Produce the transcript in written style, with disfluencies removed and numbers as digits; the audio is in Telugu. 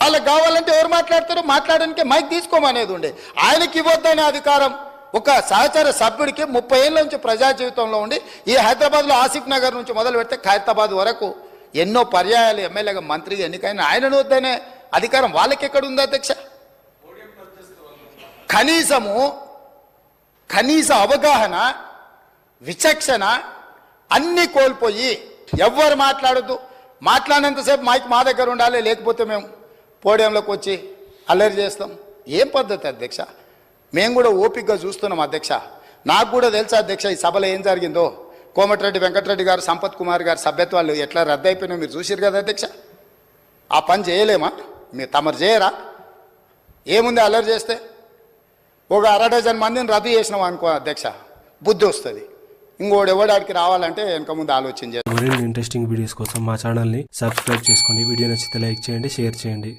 వాళ్ళకి కావాలంటే ఎవరు మాట్లాడతారు, మాట్లాడడానికి మైక్ తీసుకోమనేది ఉండే. ఆయనకి ఇవ్వద్దనే అధికారం ఒక సహచర సభ్యుడికి 30 ఏళ్ళ నుంచి ప్రజా జీవితంలో ఉండి ఈ హైదరాబాద్లో ఆసిఫ్ నగర్ నుంచి మొదలు పెడితే ఖైరతాబాద్ వరకు ఎన్నో పర్యాయాలు ఎమ్మెల్యేగా మంత్రిగా ఎన్నికైన ఆయనను వద్దనే అధికారం వాళ్ళకి ఎక్కడ ఉంది అధ్యక్ష? కనీస అవగాహన, విచక్షణ అన్నీ కోల్పోయి ఎవ్వరు మాట్లాడద్దు, మాట్లాడినంతసేపు మైక్ మా దగ్గర ఉండాలి, లేకపోతే మేము పోడియంలోకి వచ్చి అల్లరి చేస్తాం. ఏం పద్ధతి అధ్యక్ష? మేము కూడా ఓపికగా చూస్తున్నాం అధ్యక్ష. నాకు కూడా తెలుసా అధ్యక్ష ఈ సభలో ఏం జరిగిందో. కోమటిరెడ్డి వెంకటరెడ్డి గారు, సంపత్ కుమార్ గారు సభ్యత్వాలు ఎట్లా రద్దు అయిపోయినా మీరు చూసిరు కదా అధ్యక్ష. ఆ పని చేయలేమా? మీరు తమరు చేయరా? ఏముంది అల్లరి చేస్తే? ఒక 1/2 డజన్ మందిని రద్దు చేసినాం అనుకో అధ్యక్ష, బుద్ధి వస్తుంది. ఇంకోటి ఎవడానికి రావాలంటే వెనక ముందు ఆలోచన చేయాలి. మరిన్ని ఇంట్రెస్టింగ్ వీడియోస్ కోసం మా ఛానల్ని సబ్స్క్రైబ్ చేసుకోండి. వీడియో నచ్చితే లైక్ చేయండి, షేర్ చేయండి.